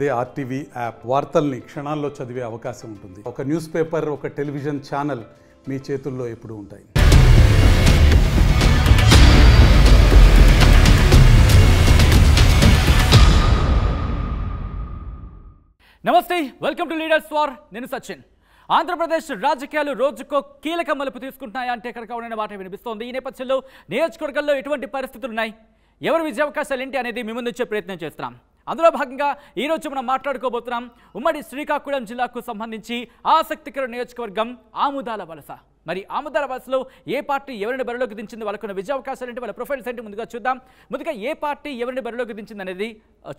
అదే RTV app వార్తల్ని క్షణాల్లో చదివే అవకాశం ఉంటుంది. ఒక న్యూస్ పేపర్, ఒక టెలివిజన్ ఛానల్ మీ చేతుల్లో ఎప్పుడూ ఉంటాయి. నమస్తే, వెల్కమ్ టు లీడర్స్ వార్. నేను సచిన్. ఆంధ్రప్రదేశ్ రాజకీయాలు రోజుకో కీలక మలుపు తీసుకుంటున్నాయా అంటే ఎక్కడ కావాలనే మాట వినిపిస్తోంది. ఈ నేపథ్యంలో నియోజకవర్గాల్లో ఎటువంటి పరిస్థితులు ఉన్నాయి, ఎవరి విజయావకాశాలు ఏంటి అనేది మీ ముందు వచ్చే ప్రయత్నం చేస్తున్నాం. అందులో భాగంగా ఈరోజు మనం మాట్లాడుకోబోతున్నాం ఉమ్మడి శ్రీకాకుళం జిల్లాకు సంబంధించి ఆసక్తికర నియోజకవర్గం ఆముదాల వలస. మరి ఆముదాల వలసలో ఏ పార్టీ ఎవరిని బరిలోకి దించింది, వాళ్ళకున్న విజయావకాశాలు ఏంటి, వాళ్ళ ప్రొఫైల్స్ ఏంటి ముందుగా చూద్దాం. ముందుగా ఏ పార్టీ ఎవరిని బరిలోకి దించింది అనేది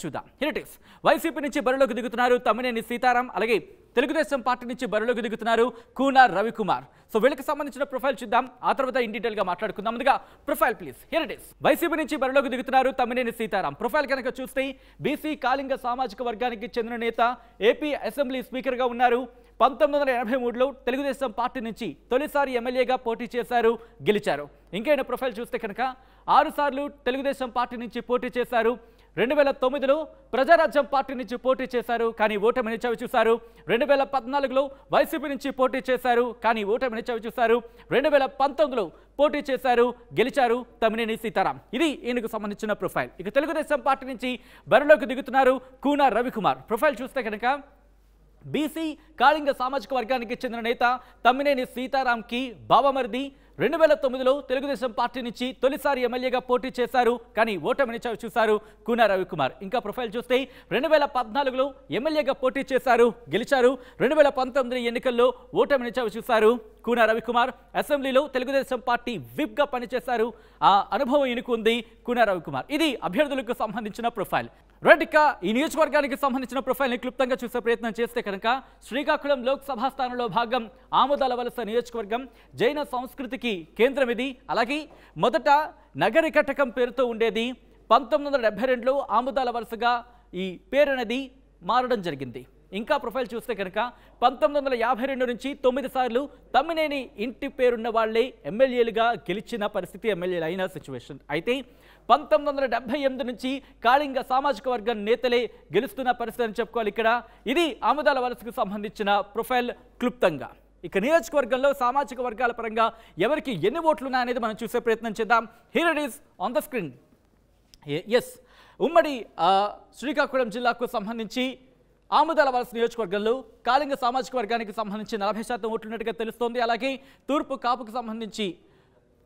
చూద్దాం. హిరిటిక్స్ వైసీపీ నుంచి బరిలోకి దిగుతున్నారు తమ్మినేని సీతారాం, అలాగే తెలుగుదేశం పార్టీ నుంచి బరిలోకి దిగుతున్నారు కూన రవికుమార్. సో వీళ్ళకి సంబంధించిన ప్రొఫైల్ చూద్దాం, ఆ తర్వాత ఇన్ డీటెయిల్ గా మాట్లాడుకుందాం. ముందుగా profile please. Here it is. YCP నుంచి బరిలోకి దిగుతున్నారు తమ్మినేని సీతారాం. ప్రొఫైల్ కనుక చూస్తే బీసీ కాళింగ సామాజిక వర్గానికి చెందిన నేత, ఏపీ అసెంబ్లీ స్పీకర్ గా ఉన్నారు. 1983లో తెలుగుదేశం పార్టీ నుంచి తొలిసారి ఎమ్మెల్యేగా పోటీ చేశారు, గెలిచారు. ఇంకైనా ప్రొఫైల్ చూస్తే కనుక 6 సార్లు తెలుగుదేశం పార్టీ నుంచి పోటీ చేశారు. 2009లో ప్రజారాజ్యం పార్టీ నుంచి పోటీ చేశారు, కానీ ఓటమిని చవిచూశారు. 2014లో వైసీపీ నుంచి పోటీ చేశారు, కానీ ఓటమిని చవిచూశారు. 2019లో పోటీ చేశారు, గెలిచారు తమ్మినేని సీతారాం. ఇది ఈయనకు సంబంధించిన ప్రొఫైల్. ఇక తెలుగుదేశం పార్టీ నుంచి బరిలోకి దిగుతున్నారు కూన రవికుమార్. ప్రొఫైల్ చూస్తే కనుక బీసీ కాళింగ సామాజిక వర్గానికి చెందిన నేత తమ్మినేని సీతారాంకి బావమరిది. 2009లో తెలుగుదేశం పార్టీ నుంచి తొలిసారి ఎమ్మెల్యేగా పోటీ చేశారు, కానీ ఓటమిని చూశారు కూన రవికుమార్. ఇంకా ప్రొఫైల్ చూస్తే 2014లో ఎమ్మెల్యేగా పోటీ చేశారు, గెలిచారు. 2019 ఎన్నికల్లో ఓటమిని చూశారు కూన రవికుమార్. అసెంబ్లీలో తెలుగుదేశం పార్టీ విప్ గా పనిచేశారు, ఆ అనుభవం ఈయనకు ఉంది కూన రవికుమార్. ఇది అభ్యర్థులకు సంబంధించిన ప్రొఫైల్. రైట్, ఇక ఈ నియోజకవర్గానికి సంబంధించిన ప్రొఫైల్ని క్లుప్తంగా చూసే ప్రయత్నం చేస్తే కనుక శ్రీకాకుళం లోక్సభ స్థానంలో భాగం ఆముదాల వలస నియోజకవర్గం. జైన సంస్కృతికి కేంద్రం ఇది. అలాగే మొదట నగరి కటకం పేరుతో ఉండేది. 1972లో ఆముదాల వలసగా ఈ పేరు అనేది మారడం జరిగింది. ఇంకా ప్రొఫైల్ చూస్తే కనుక 1952 నుంచి 9 సార్లు తమ్మినేని ఇంటి పేరున్న వాళ్లే ఎమ్మెల్యేలుగా గెలిచిన పరిస్థితి, ఎమ్మెల్యేలు అయిన సిచ్యువేషన్. అయితే 1978 నుంచి కాళింగ సామాజిక వర్గం నేతలే గెలుస్తున్న పరిస్థితి అని చెప్పుకోవాలి ఇక్కడ. ఇది ఆముదాల వలసకు సంబంధించిన ప్రొఫైల్ క్లుప్తంగా. ఇక నియోజకవర్గంలో సామాజిక వర్గాల పరంగా ఎవరికి ఎన్ని ఓట్లు ఉన్నాయనేది మనం చూసే ప్రయత్నం చేద్దాం. Here it is on the screen. Yes, ఉమ్మడి శ్రీకాకుళం జిల్లాకు సంబంధించి ఆముదాల వలస నియోజకవర్గంలో కాళింగ సామాజిక వర్గానికి సంబంధించి 40% ఓట్లున్నట్టుగా తెలుస్తోంది. అలాగే తూర్పు కాపుకు సంబంధించి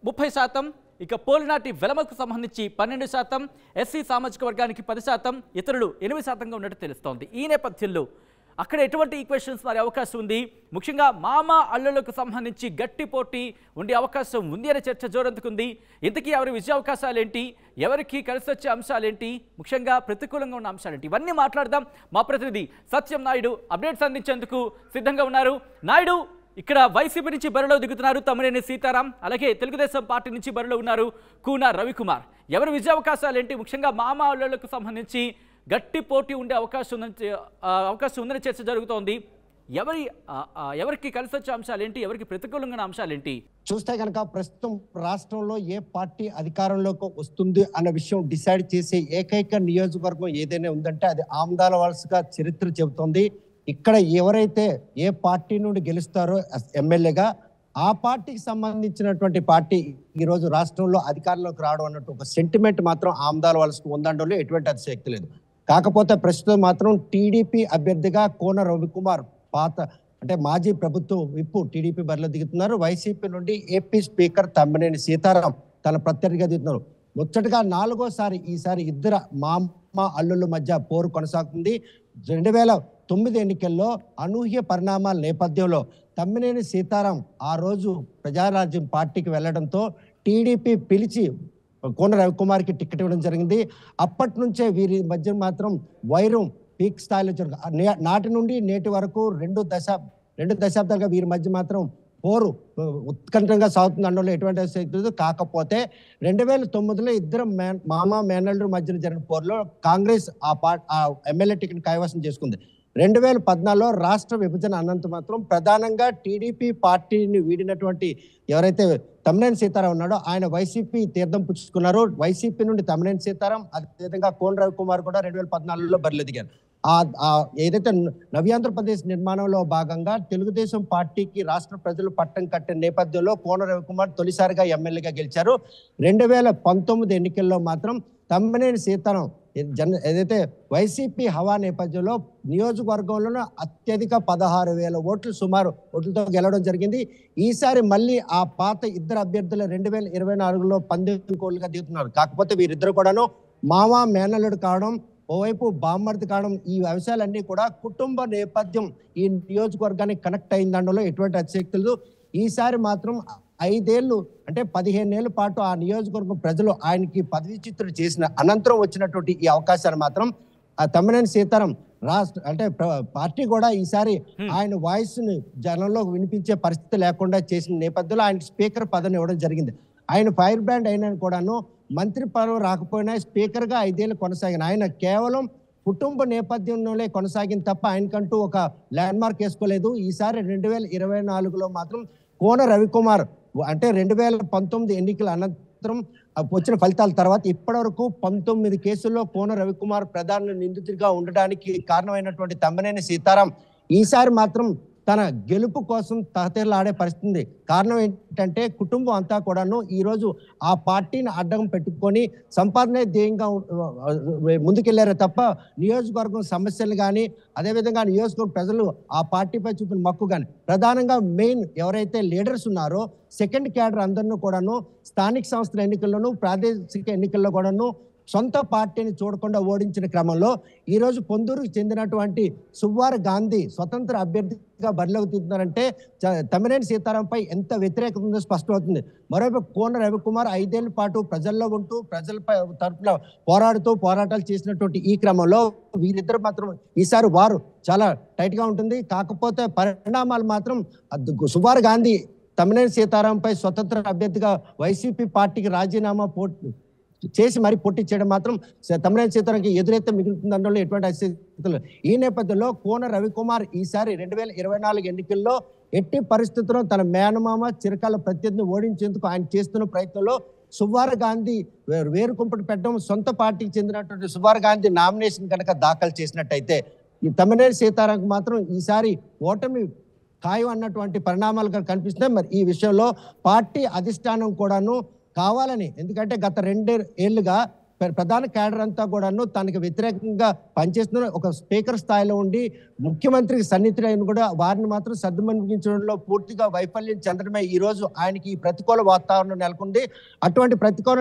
30%, ఇక పోలినాటి వెలమకు సంబంధించి 12%, ఎస్సీ సామాజిక వర్గానికి 10%, ఇతరులు 8%గా ఉన్నట్టు తెలుస్తోంది. ఈ నేపథ్యంలో అక్కడ ఎటువంటి ఈక్వేషన్స్ మారే అవకాశం ఉంది, ముఖ్యంగా మామ అల్లులకు సంబంధించి గట్టి పోటీ ఉండే అవకాశం ఉంది అనే చర్చ జోరందుకుంది. ఇంతకీ ఎవరి విజయావకాశాలు ఏంటి, ఎవరికి కలిసి వచ్చే అంశాలేంటి, ముఖ్యంగా ప్రతికూలంగా ఉన్న అంశాలేంటి, ఇవన్నీ మాట్లాడదాం. మా ప్రతినిధి సత్యం నాయుడు అప్డేట్స్ అందించేందుకు సిద్ధంగా ఉన్నారు. నాయుడు, ఇక్కడ వైసీపీ నుంచి బరిలో దిగుతున్నారు తమ్మినేని సీతారాం, అలాగే తెలుగుదేశం పార్టీ నుంచి బరిలో ఉన్నారు కూన రవికుమార్. ఎవరి విజయావకాశాలు ఏంటి, ముఖ్యంగా మామ అల్లులకు సంబంధించి గట్టి పోటీ ఉండే అవకాశం ఉందని చర్చ జరుగుతోంది. ఎవరికి కలిసి వచ్చే అంశాలు ఏంటి, ఎవరికి ప్రతికూలంగా అంశాలు ఏంటి చూస్తే కనుక ప్రస్తుతం రాష్ట్రంలో ఏ పార్టీ అధికారంలోకి వస్తుంది అన్న విషయం డిసైడ్ చేసే ఏకైక నియోజకవర్గం ఏదైనా ఉందంటే అది ఆముదాల వలసగా చరిత్ర చెబుతోంది. ఇక్కడ ఎవరైతే ఏ పార్టీ నుండి గెలుస్తారో ఎమ్మెల్యేగా ఆ పార్టీకి సంబంధించినటువంటి పార్టీ ఈరోజు రాష్ట్రంలో అధికారంలోకి రావడం అన్నట్టు ఒక సెంటిమెంట్ మాత్రం ఆముదాల వలసకు ఉందండో ఎటువంటి అతిశక్తి లేదు. కాకపోతే ప్రస్తుతం మాత్రం టీడీపీ అభ్యర్థిగా కోన రవికుమార్ అంటే మాజీ ప్రభుత్వం విప్పు టీడీపీ బరిలో దిగుతున్నారు. వైసీపీ నుండి ఏపీ స్పీకర్ తమ్మినేని సీతారాం తన ప్రత్యర్థిగా దిగుతున్నారు. ముచ్చటగా 4వసారి ఈసారి ఇద్దరు మామ అల్లుల మధ్య పోరు కొనసాగుతుంది. 2009 ఎన్నికల్లో అనూహ్య పరిణామాల నేపథ్యంలో తమ్మినేని సీతారాం ఆ రోజు ప్రజారాజ్యం పార్టీకి వెళ్లడంతో టీడీపీ పిలిచి కోన రవికుమార్కి టికెట్ ఇవ్వడం జరిగింది. అప్పటి నుంచే వీరి మధ్య మాత్రం వైరం పీక్ స్థాయిలో జరుగుతుంది. నాటి నుండి నేటి వరకు రెండు దశాబ్దాలుగా వీరి మధ్య మాత్రం పోరు ఉత్కంఠంగా సాగుతుంది అనడంలో ఎటువంటి ఆసక్తి లేదు. కాకపోతే 2009లో ఇద్దరు మామ మేనల్లుల మధ్యన జరిగిన పోరులో కాంగ్రెస్ ఆ ఎమ్మెల్యే టికెట్ కైవసం చేసుకుంది. 2014లో రాష్ట్ర విభజన అనంత మాత్రం ప్రధానంగా టీడీపీ పార్టీని వీడినటువంటి ఎవరైతే తమ్మినేని సీతారాం ఉన్నాడో ఆయన వైసీపీ తీర్థం పుచ్చుకున్నారు. వైసీపీ నుండి తమ్మినేని సీతారాం, అదేవిధంగా కోన రవికుమార్ కూడా 2014లో బరిలో దిగారు. ఏదైతే నవ్యాంధ్రప్రదేశ్ నిర్మాణంలో భాగంగా తెలుగుదేశం పార్టీకి రాష్ట్ర ప్రజలు పట్టం కట్టిన నేపథ్యంలో కోన రవికుమార్ తొలిసారిగా ఎమ్మెల్యేగా గెలిచారు. 2019 ఎన్నికల్లో మాత్రం తమ్మినేని సీతారాం ఏదైతే వైసీపీ హవా నేపథ్యంలో నియోజకవర్గంలోనూ అత్యధిక 16,000 ఓట్లు సుమారు ఓట్లతో గెలవడం జరిగింది. ఈసారి మళ్ళీ ఆ పాత ఇద్దరు అభ్యర్థులు 2024లో పందెం కోళ్ళుగా దిగుతున్నారు. కాకపోతే వీరిద్దరు కూడాను మామ మేనల్లుడు కావడం, ఓవైపు బామ్మర్ది కావడం, ఈ అంశాలన్నీ కూడా కుటుంబ నేపథ్యం ఈ నియోజకవర్గానికి కనెక్ట్ అయిందనడంలో ఎటువంటి అతిశక్తులు. ఈసారి మాత్రం 5 ఏళ్ళు అంటే 15 ఏళ్ల పాటు ఆ నియోజకవర్గం ప్రజలు ఆయనకి పదవీచ్యుతులు చేసిన అనంతరం వచ్చినటువంటి ఈ అవకాశాన్ని మాత్రం ఆ తమ్మినేని సీతారాం పార్టీ కూడా ఈసారి ఆయన వాయిస్ ని జనంలో వినిపించే పరిస్థితి లేకుండా చేసిన నేపథ్యంలో ఆయన స్పీకర్ పదవిని ఇవ్వడం జరిగింది. ఆయన ఫైర్ బ్రాండ్ అయినా కూడాను మంత్రి పదవి రాకపోయినా స్పీకర్ గా 5 ఏళ్ళు కొనసాగిన ఆయన కేవలం కుటుంబ నేపథ్యంలోనే కొనసాగింది తప్ప ఆయనకంటూ ఒక ల్యాండ్ మార్క్ వేసుకోలేదు. ఈసారి 2024లో మాత్రం కోన రవికుమార్ అంటే 2019 ఎన్నికల అనంతరం వచ్చిన ఫలితాల తర్వాత ఇప్పటివరకు 19 కేసుల్లో కోన రవికుమార్ ప్రధాన నిందితుడిగా ఉండడానికి కారణమైనటువంటి తమ్మినేని సీతారాం ఈసారి మాత్రం తన గెలుపు కోసం తహతీలాడే పరిస్థితి. కారణం ఏంటంటే కుటుంబం అంతా కూడాను ఈ రోజు ఆ పార్టీని అడ్డం పెట్టుకొని సంపాదనే ధ్యేయంగా ముందుకెళ్లారే తప్ప నియోజకవర్గం సమస్యలు కానీ అదేవిధంగా నియోజకవర్గ ప్రజలు ఆ పార్టీపై చూపిన మక్కు కానీ ప్రధానంగా మెయిన్ ఎవరైతే లీడర్స్ ఉన్నారో సెకండ్ క్యాడర్ అందరినీ కూడాను స్థానిక సంస్థల ఎన్నికల్లోనూ ప్రాదేశిక ఎన్నికల్లో కూడాను సొంత పార్టీని చూడకుండా ఓడించిన క్రమంలో ఈ రోజు పొందూరుకు చెందినటువంటి సువ్వార గాంధీ స్వతంత్ర అభ్యర్థిగా బరిలోకి దిగుతున్నారంటే తమ్మినేని సీతారాంపై ఎంత వ్యతిరేకత ఉందో స్పష్టమవుతుంది. మరోవైపు కోన రవికుమార్ 5 ఏళ్ల పాటు ప్రజల్లో ఉంటూ ప్రజలపై తరఫున పోరాటాలు చేసినటువంటి ఈ క్రమంలో వీరిద్దరు మాత్రం ఈసారి వారు చాలా టైట్ గా ఉంటుంది. కాకపోతే పరిణామాలు మాత్రం సువ్వార గాంధీ తమ్మినేని సీతారాంపై స్వతంత్ర అభ్యర్థిగా వైసీపీ పార్టీకి రాజీనామా చేసి మరి పోటీ చేయడం మాత్రం తమ్మినేని సీతారాంకి ఎదురైతే మిగులుతుందనడంలో ఎటువంటి అస్థితులు. ఈ నేపథ్యంలో కోన రవికుమార్ ఈసారి 2024 ఎన్నికల్లో ఎట్టి పరిస్థితుల్లో తన మేనమామ చిరకాల ప్రత్యర్థిని ఓడించేందుకు ఆయన చేస్తున్న ప్రయత్నంలో సువ్వార గాంధీ వేరుకుంపటి పెట్టడం, సొంత పార్టీకి చెందినటువంటి సువ్వార గాంధీ నామినేషన్ కనుక దాఖలు చేసినట్టయితే ఈ తమ్మినేని సీతారాంకి మాత్రం ఈసారి ఓటమి ఖాయం అన్నటువంటి పరిణామాలు కనిపిస్తున్నాయి. మరి ఈ విషయంలో పార్టీ అధిష్టానం కూడాను కావాలని, ఎందుకంటే గత 2 ఏళ్లుగా ప్రధాన క్యాడర్ అంతా కూడాను తనకి వ్యతిరేకంగా పనిచేస్తున్న ఒక స్పీకర్ స్థాయిలో ఉండి ముఖ్యమంత్రికి సన్నిహితులైన కూడా వారిని మాత్రం సద్వినియోగించడంలో పూర్తిగా వైఫల్యం చెందడమే ఈ రోజు ఆయనకి ఈ ప్రతికూల వాతావరణం నెలకొంది. అటువంటి ప్రతికూల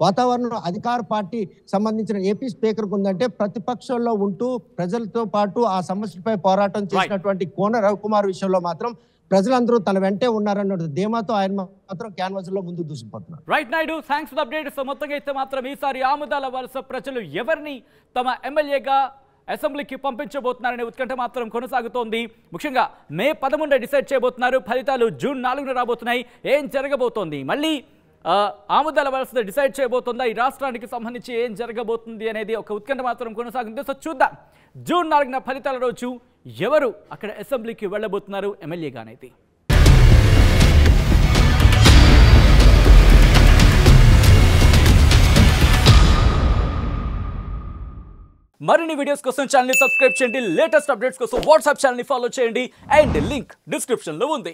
వాతావరణం అధికార పార్టీ సంబంధించిన ఏపీ స్పీకర్కు ఉందంటే ప్రతిపక్షంలో ఉంటూ ప్రజలతో పాటు ఆ సమస్యలపై పోరాటం చేసినటువంటి కోన రవికుమార్ విషయంలో మాత్రం ప్రజలందరూ తన వెంటే ఉన్నారన్న ధీమాతో ఆయన మాత్రం క్యాన్వాస్ లో ముందుకు దూసుకుపోతున్నారు. Right Naidu, thanks for update. So మొత్తంగా అయితే మాత్రం ఈసారి ఆముదాల వలస ప్రజలు ఎవరిని తమ ఎమ్మెల్యేగా అసెంబ్లీకి పంపించబోతున్నారనే ఉత్కంఠ మాత్రం కొనసాగుతోంది. ముఖ్యంగా మే 11 డిసైడ్ చేయబోతున్నారు. ఫలితాలు జూన్ 4న రాబోతున్నాయి. ఏం జరగబోతోంది, మళ్ళీ ఆముదాల వలస డిసైడ్ చేయబోతుందా, ఈ రాష్ట్రానికి సంబంధించి ఏం జరగబోతుంది అనేది ఒక ఉత్కంఠ మాత్రం కొనసాగుతుంది. సో చూద్దాం జూన్ 4న ఫలితాల రోజు ఎవరు అక్కడ అసెంబ్లీకి వెళ్ళబోతున్నారు ఎమ్మెల్యేగానైతే. మరిన్ని వీడియోస్ కోసం ఛానల్ ని సబ్స్క్రైబ్ చేయండి. లేటెస్ట్ అప్డేట్స్ కోసం వాట్సాప్ ఛానల్ ని ఫాలో చేయండి. అండ్ లింక్ డిస్క్రిప్షన్ లో ఉంది.